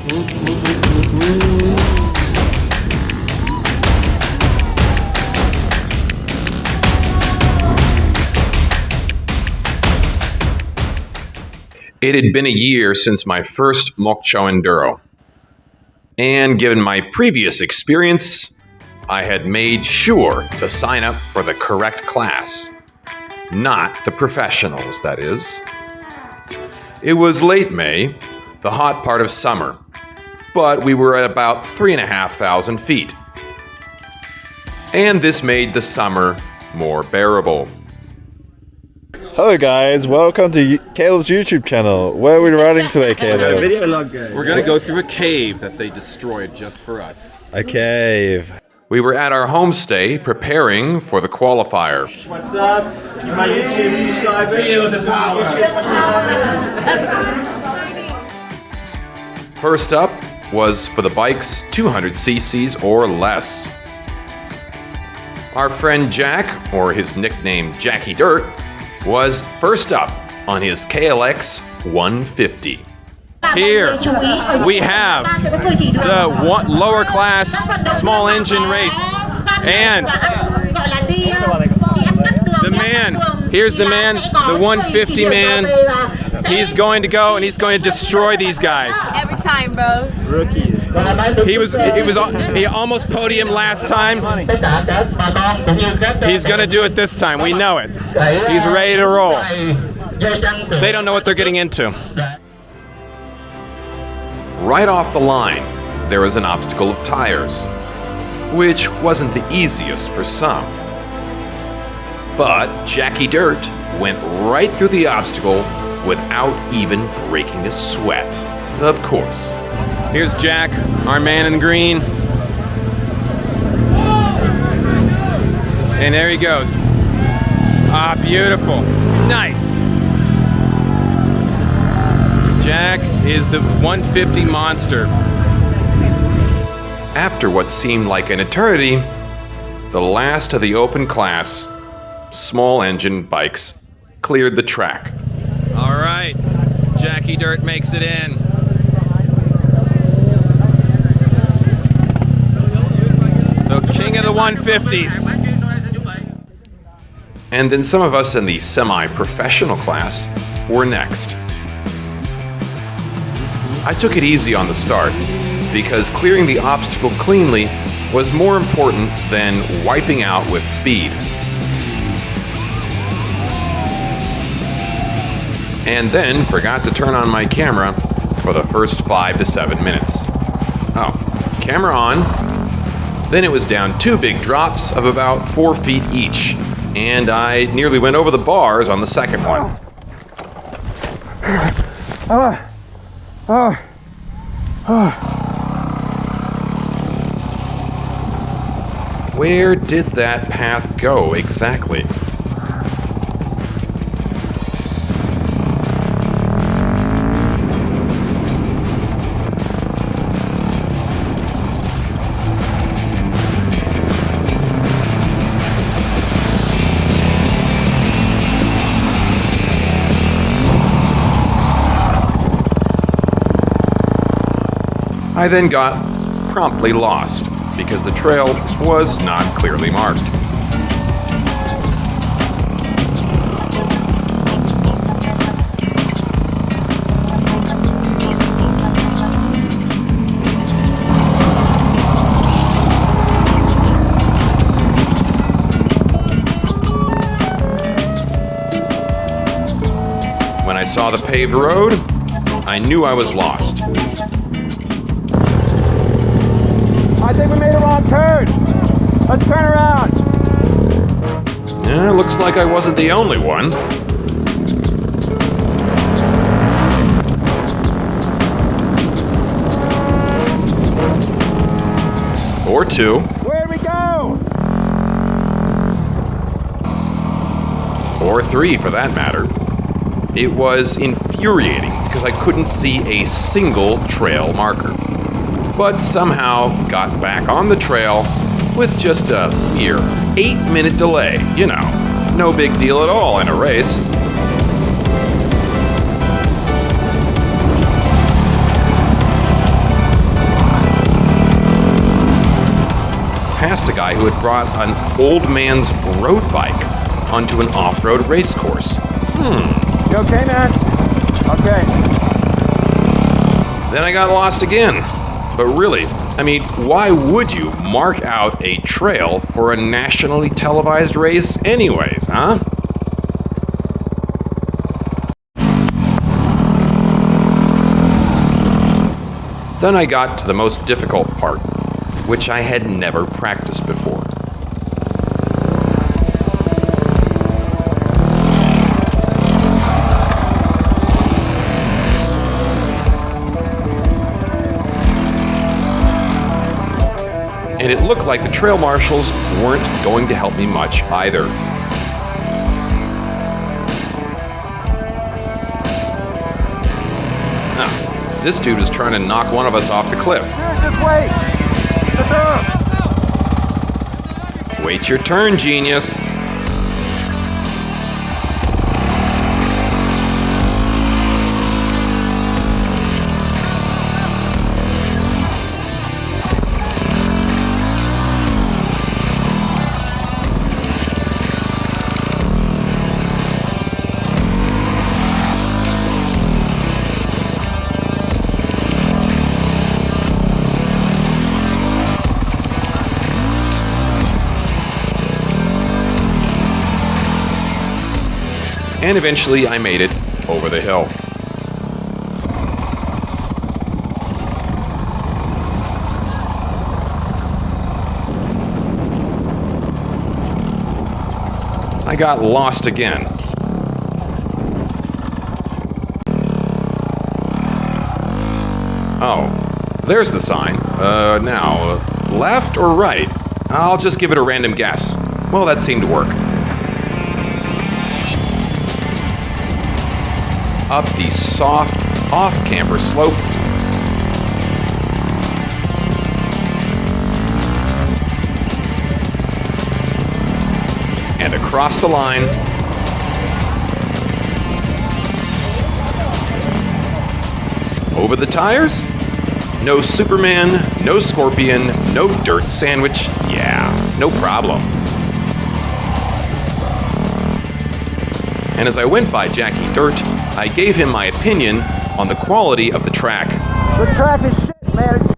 It had been a year since my first Moc Chau Enduro, and given my previous experience, I had made sure to sign up for the correct class. Not the professionals, that is. It was late May, the hot part of summer, but we were at about 3,500 feet. And this made the summer more bearable. Hello guys, welcome to Caleb's YouTube channel. Where are we riding today, Caleb? We're gonna go through a cave that they destroyed just for us. A cave. We were at our homestay preparing for the qualifier. What's up? You my YouTube subscribers? Feel the power. First up was for the bikes 200 cc's or less. Our friend Jack, or his nickname Jackie Dirt, was first up on his KLX 150. Here we have the lower class small engine race, and the man, here's the man, the 150 man. He's going to go and he's going to destroy these guys. Every time, bro. Rookies. He almost podiumed last time. He's going to do it this time. We know it. He's ready to roll. They don't know what they're getting into. Right off the line, there was an obstacle of tires, which wasn't the easiest for some. But Jackie Dirt went right through the obstacle without even breaking a sweat. Of course. Here's Jack, our man in green. And there he goes. Ah, beautiful. Nice. Jack is the 150 monster. After what seemed like an eternity, the last of the open class, small engine bikes, cleared the track. All right, Jackie Dirt makes it in. The king of the 150s. And then some of us in the semi-professional class were next. I took it easy on the start because clearing the obstacle cleanly was more important than wiping out with speed. And then forgot to turn on my camera for the first 5 to 7 minutes. Oh, camera on. Then it was down 2 big drops of about 4 feet each, and I nearly went over the bars on the second one. Where did that path go exactly? I then got promptly lost because the trail was not clearly marked. When I saw the paved road, I knew I was lost. I think we made a wrong turn. Let's turn around. Yeah, looks like I wasn't the only one. Or 2. Where'd we go? Or 3 for that matter. It was infuriating because I couldn't see a single trail marker, but somehow got back on the trail with just a mere 8-minute delay. You know, no big deal at all in a race. past a guy who had brought an old man's road bike onto an off-road race course. You okay, man? Okay. Then I got lost again. But really, I mean, why would you mark out a trail for a nationally televised race anyways, huh? Then I got to the most difficult part, which I had never practiced before. And it looked like the trail marshals weren't going to help me much either. Now, this dude was trying to knock one of us off the cliff. Just wait. Wait your turn, genius. And eventually I made it over the hill. I got lost again. Oh, there's the sign. Now, left or right? I'll just give it a random guess. Well, that seemed to work. Up the soft, off-camber slope. And across the line. Over the tires? No Superman, no Scorpion, no dirt sandwich. Yeah, no problem. And as I went by Jackie Dirt, I gave him my opinion on the quality of the track. The track is shit, man. It's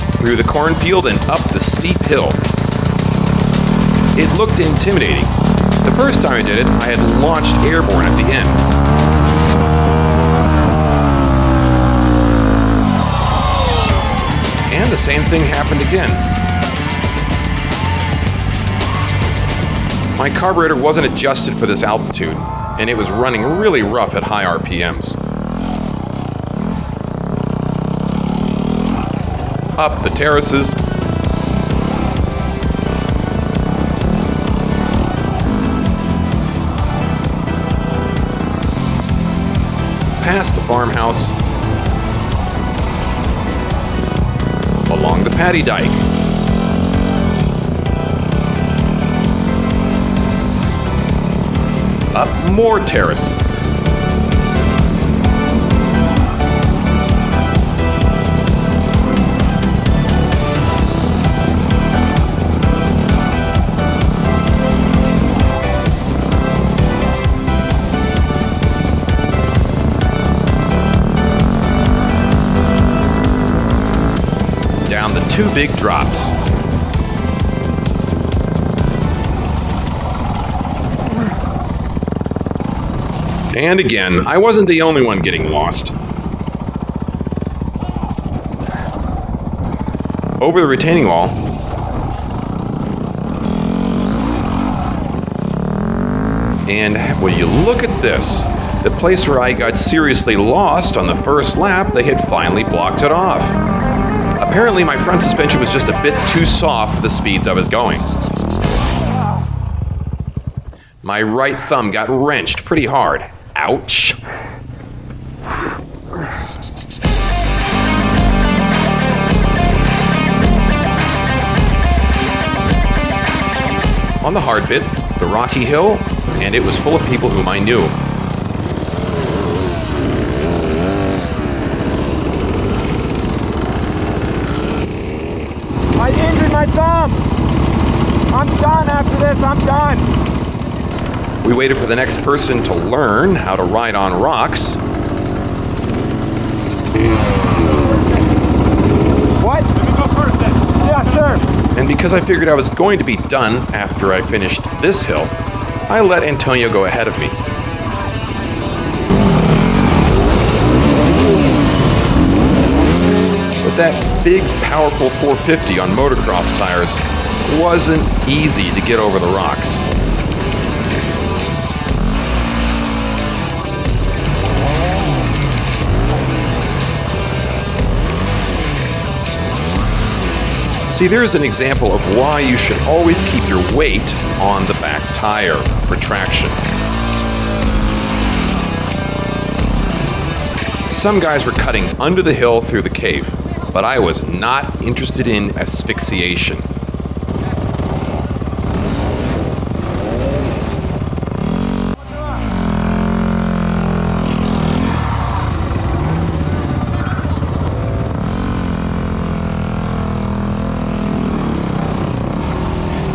shit. Through the cornfield and up the steep hill. It looked intimidating. The first time I did it, I had launched airborne at the end. And the same thing happened again. My carburetor wasn't adjusted for this altitude, and it was running really rough at high RPMs. Up the terraces. Past the farmhouse. Along the paddy dike. Up more terraces. Down the two big drops. And again, I wasn't the only one getting lost. Over the retaining wall. And will you look at this? The place where I got seriously lost on the first lap, they had finally blocked it off. Apparently my front suspension was just a bit too soft for the speeds I was going. My right thumb got wrenched pretty hard. Ouch. On the hard bit, the rocky hill, and it was full of people whom I knew. I'm done. We waited for the next person to learn how to ride on rocks. What? Let me go first then. Yeah, sure. And because I figured I was going to be done after I finished this hill, I let Antonio go ahead of me. But that big, powerful 450 on motocross tires wasn't easy to get over the rocks. See, there's an example of why you should always keep your weight on the back tire for traction. Some guys were cutting under the hill through the cave, but I was not interested in asphyxiation.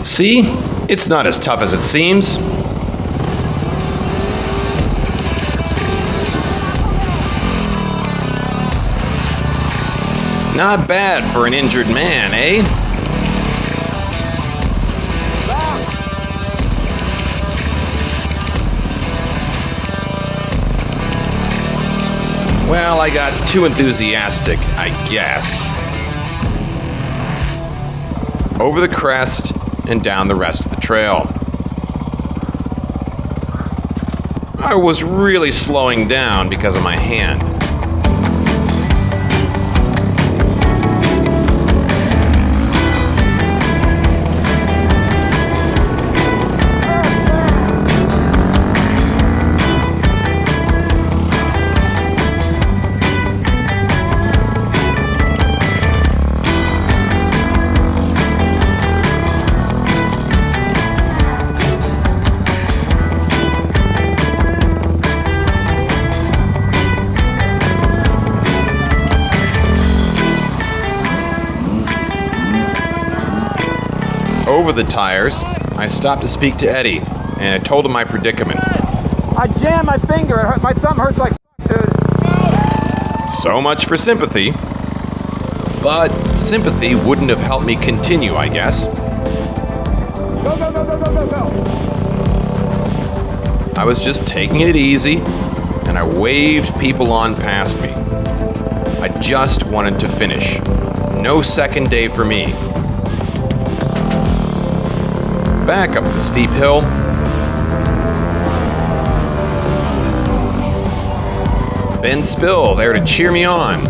See, it's not as tough as it seems. Not bad for an injured man, eh? Well, I got too enthusiastic, I guess. Over the crest and down the rest of the trail. I was really slowing down because of my hand. Over the tires, I stopped to speak to Eddie, and I told him my predicament. I jammed my finger. It hurt. My thumb hurts like dude. So much for sympathy. But sympathy wouldn't have helped me continue, I guess. Go, go, go, go, go, go, go. I was just taking it easy, and I waved people on past me. I just wanted to finish. No second day for me. Back up the steep hill. Ben Spill there to cheer me on.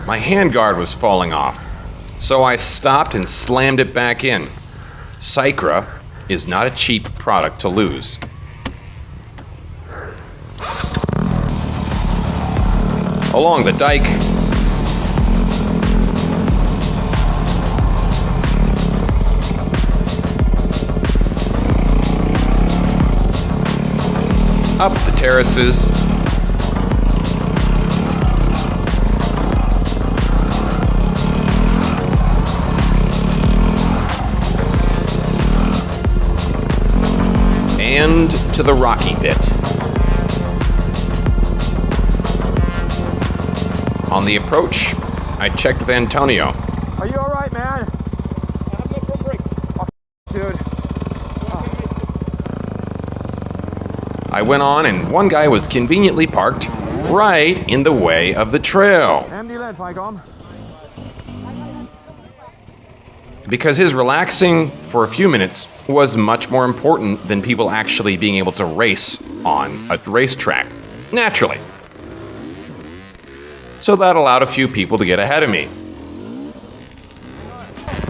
My handguard was falling off, so I stopped and slammed it back in. Cycra is not a cheap product to lose. Along the dike, up the terraces, and to the rocky bit. On the approach, I checked with Antonio. Are you all right, man? I'm good for a break. Oh, dude. I went on, and one guy was conveniently parked right in the way of the trail. Empty lead, Ficom. Because his relaxing for a few minutes was much more important than people actually being able to race on a racetrack, naturally. So that allowed a few people to get ahead of me.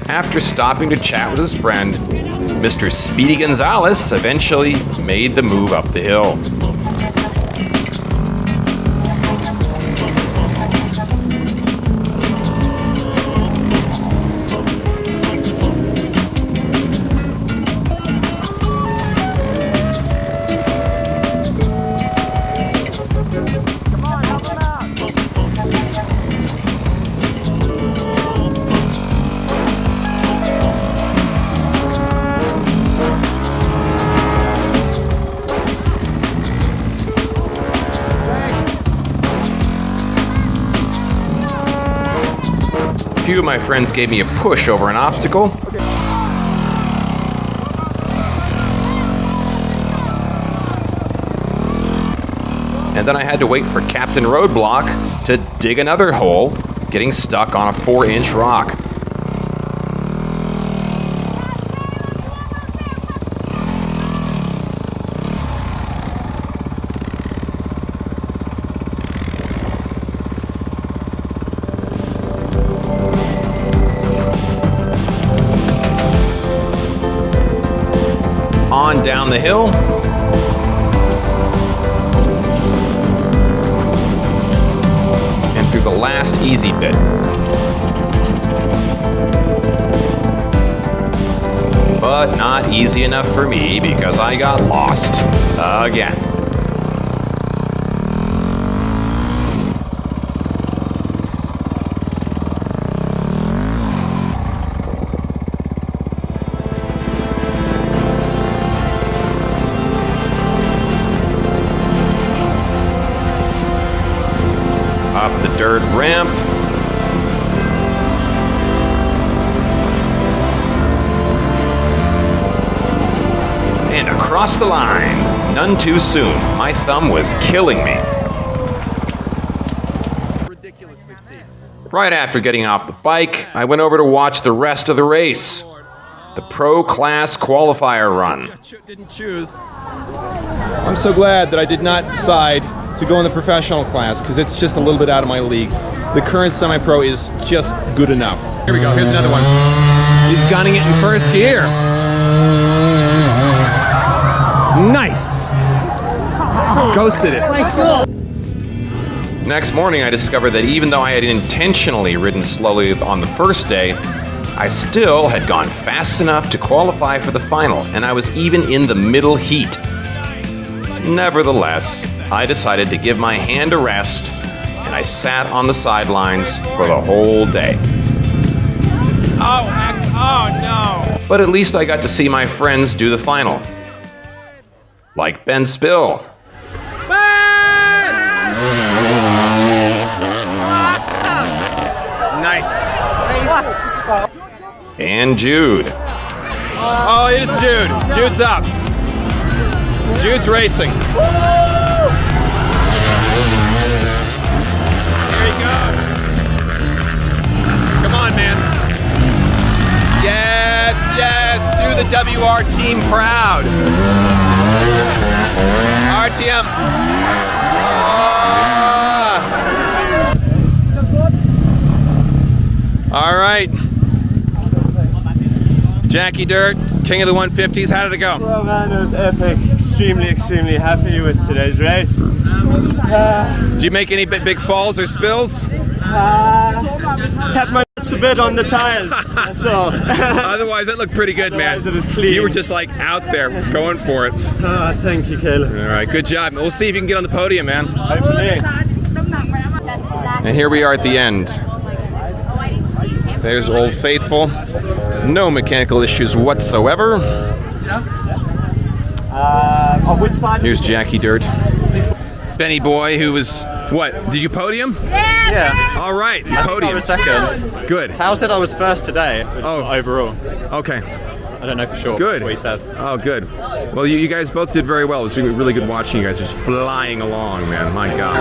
After stopping to chat with his friend, Mr. Speedy Gonzalez eventually made the move up the hill. few of my friends gave me a push over an obstacle. And then I had to wait for Captain Roadblock to dig another hole, getting stuck on a 4-inch rock. On down the hill. And through the last easy bit. But not easy enough for me because I got lost again. Up the dirt ramp. And across the line. None too soon. My thumb was killing me. Ridiculously steep. Right after getting off the bike, I went over to watch the rest of the race. The Pro Class qualifier run. Didn't choose. I'm so glad that I did not decide to go in the professional class because it's just a little bit out of my league. The current semi-pro is just good enough. Here we go, here's another one. He's gunning it in first gear. Nice. Ghosted it. Next morning, I discovered that even though I had intentionally ridden slowly on the first day, I still had gone fast enough to qualify for the final, and I was even in the middle heat. Nevertheless, I decided to give my hand a rest, and I sat on the sidelines for the whole day. Oh no! But at least I got to see my friends do the final. Like Ben Spill. Nice. And Jude. Oh, it is Jude. Jude's up. Jude's racing. Here he goes. Come on, man. Yes, yes. Do the WR team proud. RTM. All right. Jackie Dirt, king of the 150s. How did it go? Well, man, it was epic. Extremely happy with today's race. Did you make any big falls or spills? Tapped my nuts a bit on the tires. That's all. Otherwise, it looked pretty good, man. Otherwise, it was clean. You were just like out there going for it. Thank you, Caleb. All right, good job. We'll see if you can get on the podium, man. Hopefully. And here we are at the end. There's Old Faithful. No mechanical issues whatsoever. On which side? Here's Jackie Dirt. Benny Boy, who was, what, did you podium? Yeah. All right, you I podium. was second. Good. Tao said I was first today. Oh. Overall. Okay, I don't know for sure. good. That's what he said. Oh, good. Well, you guys both did very well. It was really good watching you guys just flying along, man. My God.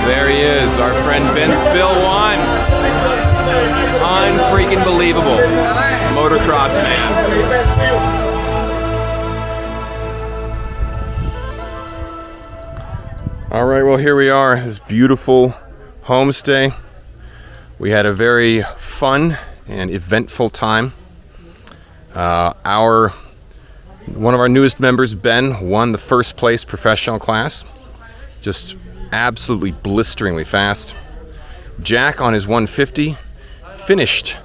There he is, our friend Ben Spill won. Unfreaking believable. Motocross man. All right, well, here we are, this beautiful homestay. We had a very fun and eventful time. One of our newest members, Ben, won the first place professional class. Just absolutely blisteringly fast. Jack on his 150 finished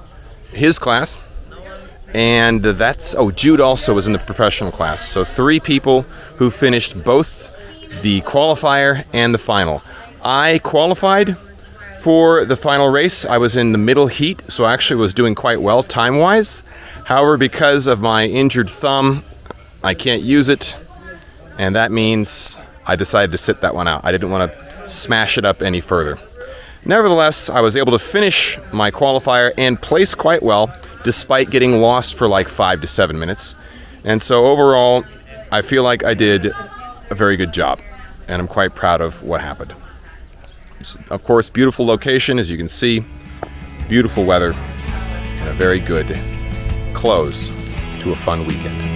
his class. And Jude also was in the professional class. So 3 people who finished both the qualifier and the final. I qualified for the final race. I was in the middle heat, so I actually was doing quite well time-wise. However, because of my injured thumb, I can't use it, and that means I decided to sit that one out. I didn't want to smash it up any further. Nevertheless, I was able to finish my qualifier and place quite well, despite getting lost for like 5 to 7 minutes. And so overall, I feel like I did a very good job, and I'm quite proud of what happened. It's, of course, beautiful location, as you can see, beautiful weather, and a very good close to a fun weekend.